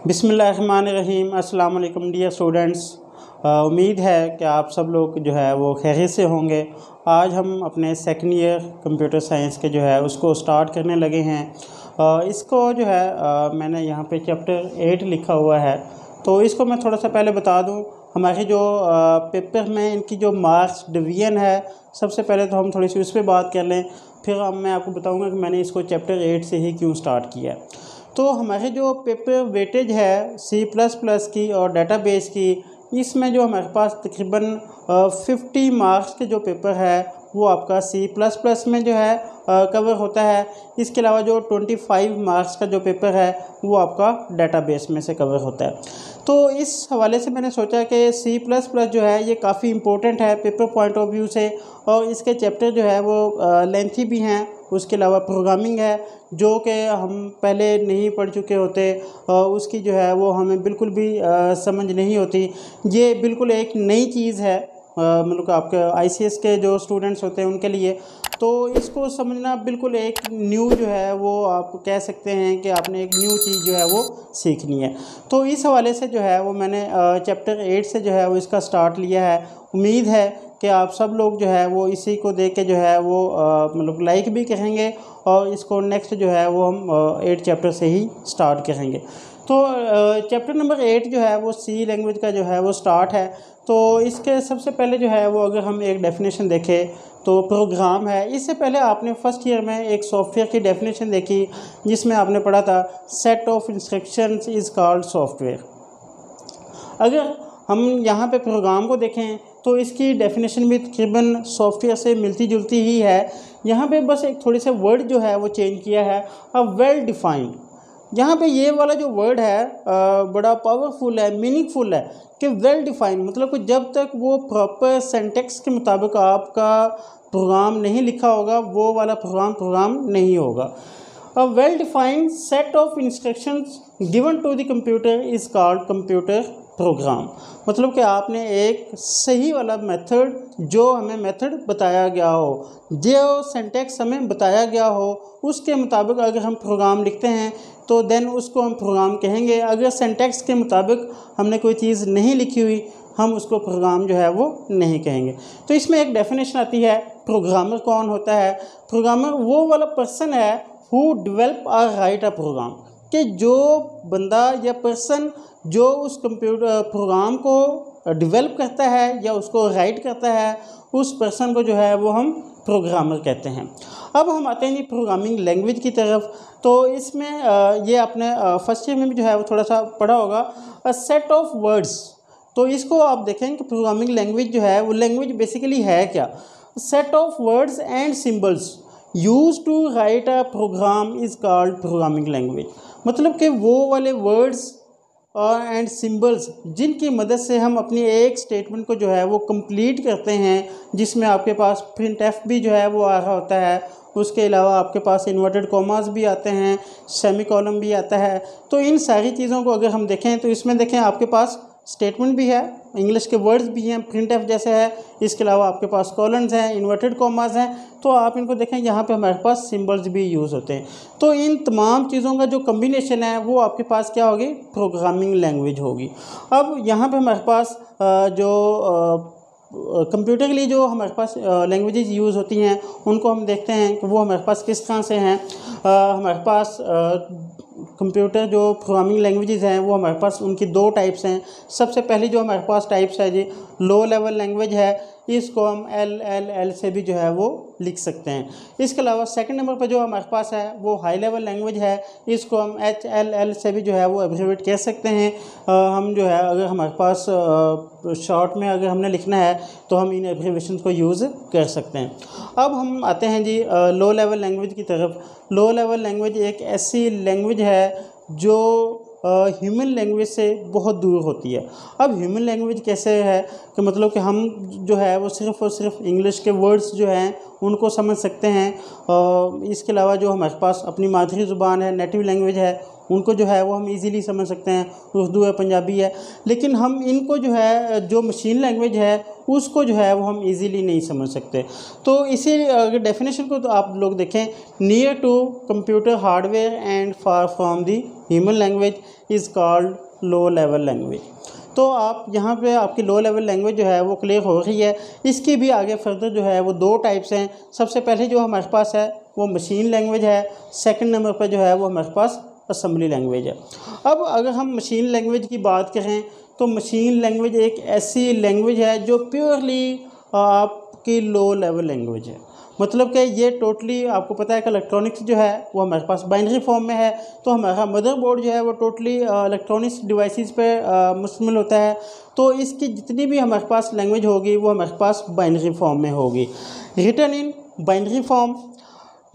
बिस्मिल्लाहिर्रहमानिर्रहीम। अस्सलाम वालेकुम डियर स्टूडेंट्स। उम्मीद है कि आप सब लोग जो है वो खैरियत से होंगे। आज हम अपने सेकंड ईयर कंप्यूटर साइंस के जो है उसको स्टार्ट करने लगे हैं। इसको जो है मैंने यहाँ पे चैप्टर 8 लिखा हुआ है, तो इसको मैं थोड़ा सा पहले बता दूँ। हमारे जो पेपर में इनकी जो मार्क्स डिवीज़न है, सबसे पहले तो हम थोड़ी सी उस पर बात कर लें, फिर मैं आपको बताऊँगा कि मैंने इसको चैप्टर 8 से ही क्यों स्टार्ट किया। तो हमारे जो पेपर वेटेज है C++ की और डेटाबेस की, इसमें जो हमारे पास तकरीबन 50 मार्क्स के जो पेपर है वो आपका C++ में जो है कवर होता है। इसके अलावा जो 25 मार्क्स का जो पेपर है वो आपका डेटाबेस में से कवर होता है। तो इस हवाले से मैंने सोचा कि C++ जो है ये काफ़ी इम्पोर्टेंट है पेपर पॉइंट ऑफ व्यू से, और इसके चैप्टर जो है वो लेंथी भी हैं। उसके अलावा प्रोग्रामिंग है जो कि हम पहले नहीं पढ़ चुके होते, उसकी जो है वो हमें बिल्कुल भी समझ नहीं होती। ये बिल्कुल एक नई चीज़ है, मतलब आपके ICS के जो स्टूडेंट्स होते हैं उनके लिए। तो इसको समझना बिल्कुल एक न्यू जो है वो आप कह सकते हैं कि आपने एक न्यू चीज़ जो है वो सीखनी है। तो इस हवाले से जो है वो मैंने चैप्टर 8 से जो है वो इसका स्टार्ट लिया है। उम्मीद है कि आप सब लोग जो है वो इसी को देख के जो है वो मतलब लाइक भी करेंगे, और इसको नेक्स्ट जो है वो हम 8 चैप्टर से ही स्टार्ट करेंगे। तो चैप्टर नंबर 8 जो है वो C लैंग्वेज का जो है वो स्टार्ट है। तो इसके सबसे पहले जो है वो अगर हम एक डेफिनेशन देखें तो प्रोग्राम है। इससे पहले आपने फर्स्ट ईयर में एक सॉफ्टवेयर की डेफिनेशन देखी जिसमें आपने पढ़ा था set of instructions is called software. अगर हम यहाँ पे प्रोग्राम को देखें तो इसकी डेफिनेशन भी तकरीबन सॉफ्टवेयर से मिलती जुलती ही है। यहाँ पे बस एक थोड़ी से वर्ड जो है वो चेंज किया है, वेल डिफाइंड। यहाँ पे ये वाला जो वर्ड है बड़ा पावरफुल है, मीनिंगफुल है कि वेल डिफाइंड, मतलब कि जब तक वो प्रॉपर सेंटेक्स के मुताबिक आपका प्रोग्राम नहीं लिखा होगा वो वाला प्रोग्राम नहीं होगा। A well-defined set of instructions given to the computer is called computer program. मतलब कि आपने एक सही वाला मेथड, जो हमें मेथड बताया गया हो, जो सिंटैक्स हमें बताया गया हो, उसके मुताबिक अगर हम प्रोग्राम लिखते हैं तो देन उसको हम प्रोग्राम कहेंगे। अगर सिंटैक्स के मुताबिक हमने कोई चीज़ नहीं लिखी हुई, हम उसको प्रोग्राम जो है वो नहीं कहेंगे। तो इसमें एक डेफिनेशन आती है, प्रोग्रामर कौन होता है। प्रोग्रामर वो वाला पर्सन है हु डेवलप और राइट अ प्रोग्राम, कि जो बंदा या पर्सन जो उस कंप्यूटर प्रोग्राम को डेवलप करता है या उसको राइट करता है, उस पर्सन को जो है वो हम प्रोग्रामर कहते हैं। अब हम आते हैं जी प्रोग्रामिंग लैंग्वेज की तरफ। तो इसमें ये आपने फर्स्ट ईयर में भी जो है वो थोड़ा सा पढ़ा होगा, अ सेट ऑफ वर्ड्स। तो इसको आप देखें कि प्रोग्रामिंग लैंग्वेज जो है वो लैंग्वेज बेसिकली है क्या। Set of words and symbols use to write a program is called programming language. मतलब कि वो वाले वर्ड्स और एंड सिंबल्स जिनकी मदद से हम अपनी एक स्टेटमेंट को जो है वो कंप्लीट करते हैं, जिसमें आपके पास printf भी जो है वो आ रहा होता है। उसके अलावा आपके पास इन्वर्टेड कॉमास भी आते हैं, सेमी कॉलम भी आता है। तो इन सारी चीज़ों को अगर हम देखें तो इसमें देखें आपके पास स्टेटमेंट भी है, इंग्लिश के वर्ड्स भी हैं, printf जैसे है। इसके अलावा आपके पास कॉलम्स हैं, इन्वर्टेड कॉमास हैं। तो आप इनको देखें, यहाँ पे हमारे पास सिंबल्स भी यूज़ होते हैं। तो इन तमाम चीज़ों का जो कम्बिनेशन है वो आपके पास क्या होगी, प्रोग्रामिंग लैंग्वेज होगी। अब यहाँ पे हमारे पास जो कंप्यूटर के लिए जो हमारे पास लैंग्वेजेस यूज़ होती हैं उनको हम देखते हैं कि वो हमारे पास किस तरह से हैं। हमारे पास कंप्यूटर जो प्रोग्रामिंग लैंग्वेजेस हैं वो हमारे पास उनकी दो टाइप्स हैं। सबसे पहली जो हमारे पास टाइप्स है जी लो लेवल लैंग्वेज है, इसको हम LLL से भी जो है वो लिख सकते हैं। इसके अलावा सेकंड नंबर पर जो हमारे पास है वो हाई लेवल लैंग्वेज है, इसको हम HLL से भी जो है वो एब्रिवेट कह सकते हैं। हम जो है अगर हमारे पास शॉर्ट में अगर हमने लिखना है तो हम इन एब्रिवेशन को यूज़ कर सकते हैं। अब हम आते हैं जी लो लेवल लैंग्वेज की तरफ। लो लेवल लैंग्वेज एक ऐसी लैंग्वेज है जो ह्यूमन लैंग्वेज से बहुत दूर होती है। अब ह्यूमन लैंग्वेज कैसे है कि मतलब कि हम जो है वो सिर्फ़ और सिर्फ इंग्लिश के वर्ड्स जो हैं उनको समझ सकते हैं। इसके अलावा जो हमारे पास अपनी मादरी ज़ुबान है, नेटिव लैंग्वेज है, उनको जो है वो हम इजीली समझ सकते हैं, उर्दू है, पंजाबी है। लेकिन हम इनको जो है जो मशीन लैंग्वेज है उसको जो है वो हम इजीली नहीं समझ सकते। तो इसी अगर डेफिनेशन को तो आप लोग देखें, near to computer hardware and far from the human language is called low level language. तो आप यहाँ पे आपकी लो लेवल लैंग्वेज जो है वो क्लियर हो रही है। इसकी भी आगे फर्दर जो है वो 2 टाइप्स हैं। सबसे पहले जो हमारे पास है वो मशीन लैंग्वेज है, सेकंड नंबर पर जो है वो हमारे पास असेंबली लैंग्वेज है। अब अगर हम मशीन लैंग्वेज की बात करें तो मशीन लैंग्वेज एक ऐसी लैंग्वेज है जो प्योरली आपकी लो लेवल लैंग्वेज है। मतलब कि ये टोटली आपको पता है कि इलेक्ट्रॉनिक्स जो है वो हमारे पास बाइनरी फॉर्म में है, तो हमारा मदरबोर्ड जो है वो टोटली इलेक्ट्रॉनिक्स डिवाइसेस पे मुश्तमिल होता है। तो इसकी जितनी भी हमारे पास लैंग्वेज होगी वो हमारे पास बाइनरी फॉर्म में होगी, written in binary form,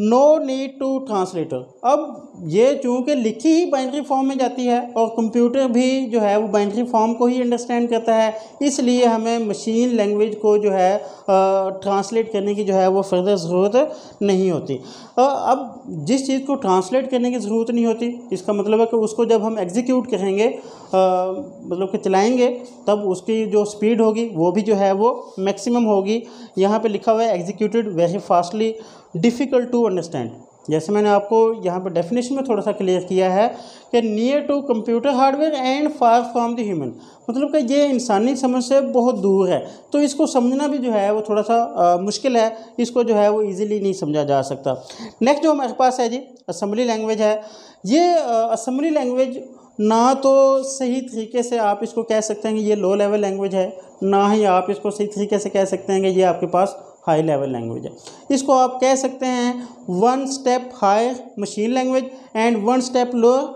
no need to translator. अब ये चूँकि लिखी ही बाइनरी फॉर्म में जाती है और कंप्यूटर भी जो है वो बाइनरी फॉर्म को ही अंडरस्टैंड करता है, इसलिए हमें मशीन लैंग्वेज को जो है ट्रांसलेट करने की जो है वो फर्दर ज़रूरत नहीं होती। अब जिस चीज़ को ट्रांसलेट करने की ज़रूरत नहीं होती, इसका मतलब है कि उसको जब हम एग्जीक्यूट करेंगे मतलब कि चलाएंगे, तब उसकी जो स्पीड होगी वो भी जो है वो मैक्सिमम होगी। यहाँ पे लिखा हुआ है executed very fastly, difficult to understand. जैसे मैंने आपको यहाँ पर डेफिनेशन में थोड़ा सा क्लियर किया है कि near to computer hardware and far from the human, मतलब कि ये इंसानी समझ से बहुत दूर है, तो इसको समझना भी जो है वो थोड़ा सा मुश्किल है, इसको जो है वो इजीली नहीं समझा जा सकता। नेक्स्ट जो हमारे पास है जी असेंबली लैंग्वेज है। ये असेंबली लैंग्वेज ना तो सही तरीके से आप इसको कह सकते हैं कि ये लो लेवल लैंग्वेज है, ना ही आप इसको सही तरीके से कह सकते हैं कि ये आपके पास हाई लेवल लैंग्वेज है। इसको आप कह सकते हैं 1 step higher machine language and 1 step lower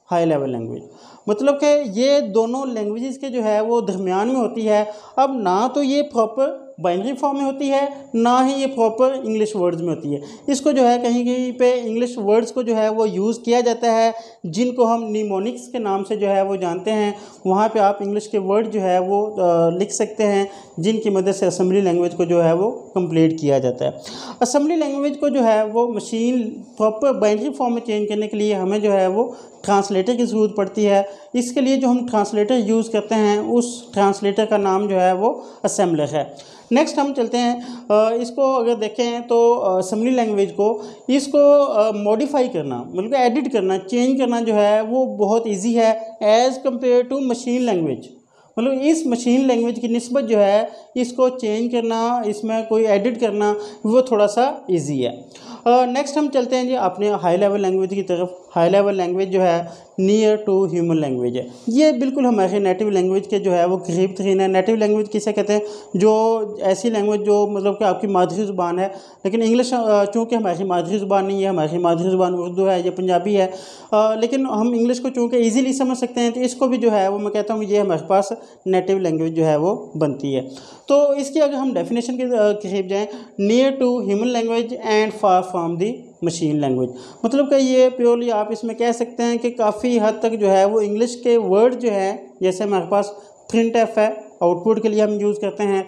high level language. मतलब कि ये दोनों लैंग्वेजेस के जो है वो दरमियान में होती है। अब ना तो ये प्रॉपर बाइनरी फॉर्म में होती है, ना ही ये प्रॉपर इंग्लिश वर्ड्स में होती है। इसको जो है कहीं कहीं पे इंग्लिश वर्ड्स को जो है वो यूज़ किया जाता है, जिनको हम निमोनिक्स के नाम से जो है वो जानते हैं। वहाँ पे आप इंग्लिश के वर्ड जो है वो लिख सकते हैं, जिनकी मदद से असेंबली लैंग्वेज को जो है वो कंप्लीट किया जाता है। असेंबली लैंग्वेज को जो है वो मशीन प्रॉपर बाइनरी फॉर्म में चेंज करने के लिए हमें जो है वो ट्रांसलेटर की ज़रूरत पड़ती है। इसके लिए जो हम ट्रांसलेटर यूज़ करते हैं उस ट्रांसलेटर का नाम जो है वो असेंबलर है। नेक्स्ट हम चलते हैं, इसको अगर देखें तो असेंबली लैंग्वेज को इसको मॉडिफाई करना, मतलब एडिट करना, चेंज करना जो है वो बहुत इजी है as compare to machine language. मतलब इस मशीन लैंग्वेज की निस्बत जो है इसको चेंज करना, इसमें कोई एडिट करना वो थोड़ा सा इजी है। नेक्स्ट हम चलते हैं जी अपने हाई लेवल लैंग्वेज की तरफ। हाई लेवल लैंग्वेज जो है नियर टू ह्यूमन लैंग्वेज है। ये बिल्कुल हमारे नेटिव लैंग्वेज के जो है वो करीब तरीन है। नेटिव लैंग्वेज किसे कहते हैं? जो ऐसी लैंग्वेज जो मतलब कि आपकी मादरी ज़ुबान है, लेकिन इंग्लिश चूँकि हमारी मादरी ज़ुबान नहीं है, हमारी मादरी ज़ुबान उर्दू है या पंजाबी है, लेकिन हम इंग्लिश को चूँकि ईज़िली समझ सकते हैं, तो इसको भी जो है वो मैं कहता हूँ ये हमारे पास नेटिव लैंग्वेज जो है वो बनती है। तो इसकी अगर हम डेफिनेशन के करीब जाएँ, near to human language and far from the machine language, मतलब कि ये प्योरली आप इसमें कह सकते हैं कि काफ़ी हद तक जो है वो इंग्लिश के वर्ड जो है, जैसे हमारे पास प्रिंट एफ है, आउटपुट के लिए हम यूज़ करते हैं।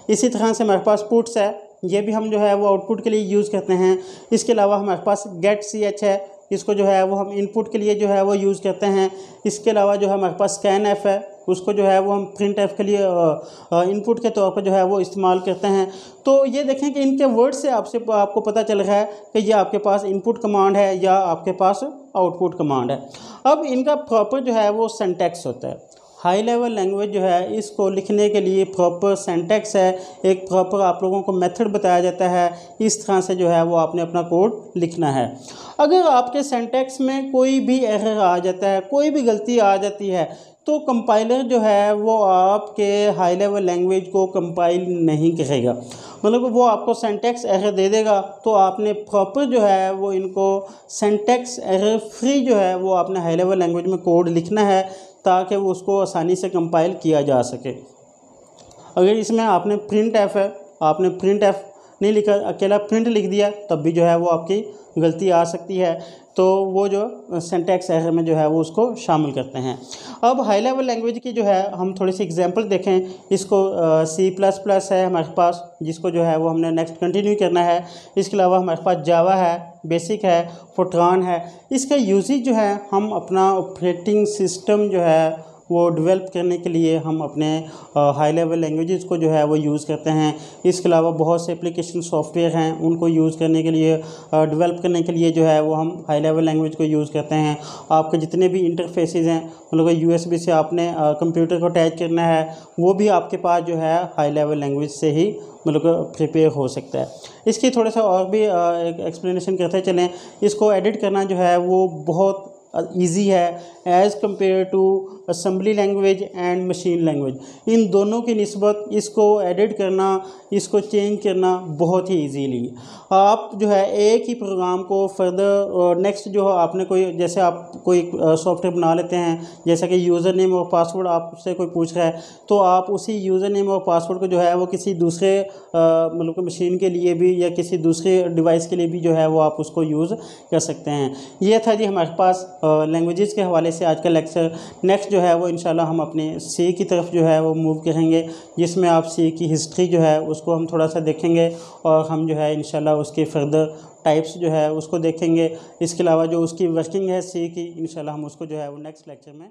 इसी तरह से हमारे पास पुट्स है, ये भी हम जो है वो आउटपुट के लिए यूज़ करते हैं। इसके अलावा हमारे पास गेट सी एच है, इसको जो है वो हम इनपुट के लिए जो है वो यूज़ करते हैं। इसके अलावा जो हमारे पास स्कैन एफ है, उसको जो है वो हम प्रिंट एफ के लिए इनपुट के तौर पर जो है वो इस्तेमाल करते हैं। तो ये देखें कि इनके वर्ड से आपको पता चल रहा है कि ये आपके पास इनपुट कमांड है या आपके पास आउटपुट कमांड है। अब इनका प्रॉपर जो है वो सिंटैक्स होता है। हाई लेवल लैंग्वेज जो है इसको लिखने के लिए प्रॉपर सिंटैक्स है, एक प्रॉपर आप लोगों को मेथड बताया जाता है, इस तरह से जो है वो आपने अपना कोड लिखना है। अगर आपके सिंटैक्स में कोई भी एरर आ जाता है, कोई भी गलती आ जाती है, तो कंपाइलर जो है वो आपके हाई लेवल लैंग्वेज को कंपाइल नहीं करेगा, मतलब वो आपको सिंटैक्स एरर दे देगा। तो आपने प्रॉपर जो है वो इनको सिंटैक्स एरर फ्री जो है वो आपने हाई लेवल लैंग्वेज में कोड लिखना है, ताकि वो उसको आसानी से कंपाइल किया जा सके। अगर इसमें आपने प्रिंट एफ है, आपने प्रिंट एफ नहीं लिखा, अकेला प्रिंट लिख दिया, तब भी जो है वो आपकी गलती आ सकती है। तो वो जो सिंटैक्स एरर में जो है वो उसको शामिल करते हैं। अब हाई लेवल लैंग्वेज की जो है हम थोड़ी सी एग्जांपल देखें। इसको C++ है हमारे पास, जिसको जो है वो हमने नेक्स्ट कंटिन्यू करना है। इसके अलावा हमारे पास जावा है, बेसिक है, फोर्ट्रान है। इसका यूजेज जो है हम अपना ऑपरेटिंग सिस्टम जो है वो डेवलप करने के लिए हम अपने हाई लेवल लैंग्वेजेस को जो है वो यूज़ करते हैं। इसके अलावा बहुत से एप्लीकेशन सॉफ्टवेयर हैं, उनको यूज़ करने के लिए डेवलप करने के लिए जो है वो हम हाई लेवल लैंग्वेज को यूज़ करते हैं। आपके जितने भी इंटरफेसेस हैं, मतलब USB से आपने कंप्यूटर को अटैच करना है, वो भी आपके पास जो है हाई लेवल लैंग्वेज से ही मतलब प्रिपेयर हो सकता है। इसकी थोड़ा सा और भी एक एक्सप्लेनेशन करते चलें। इसको एडिट करना जो है वो बहुत ईजी है as compared to assembly language and machine language. इन दोनों की निस्बत इसको एडिट करना, इसको चेंज करना बहुत ही ईजीली आप जो है एक ही प्रोग्राम को फर्दर नेक्स्ट जो आपने कोई, जैसे आप कोई सॉफ्टवेयर बना लेते हैं, जैसा कि यूज़र नेम और पासवर्ड आपसे कोई पूछ रहा है, तो आप उसी यूज़र नेम और पासवर्ड को जो है वो किसी दूसरे मतलब मशीन के लिए भी या किसी दूसरे डिवाइस के लिए भी जो है वो आप उसको यूज़ कर सकते हैं। ये था जी हमारे पास लैंग्वेजेस के हवाले से आज का लेक्चर। नेक्स्ट जो है वो इंशाल्लाह हम अपने सी की तरफ जो है वो मूव करेंगे, जिसमें आप सी की हिस्ट्री जो है उसको हम थोड़ा सा देखेंगे और हम जो है इंशाल्लाह उसके फर्दर टाइप्स जो है उसको देखेंगे। इसके अलावा जो उसकी वर्किंग है सी की, इंशाल्लाह हम उसको जो है वो नेक्स्ट लेक्चर में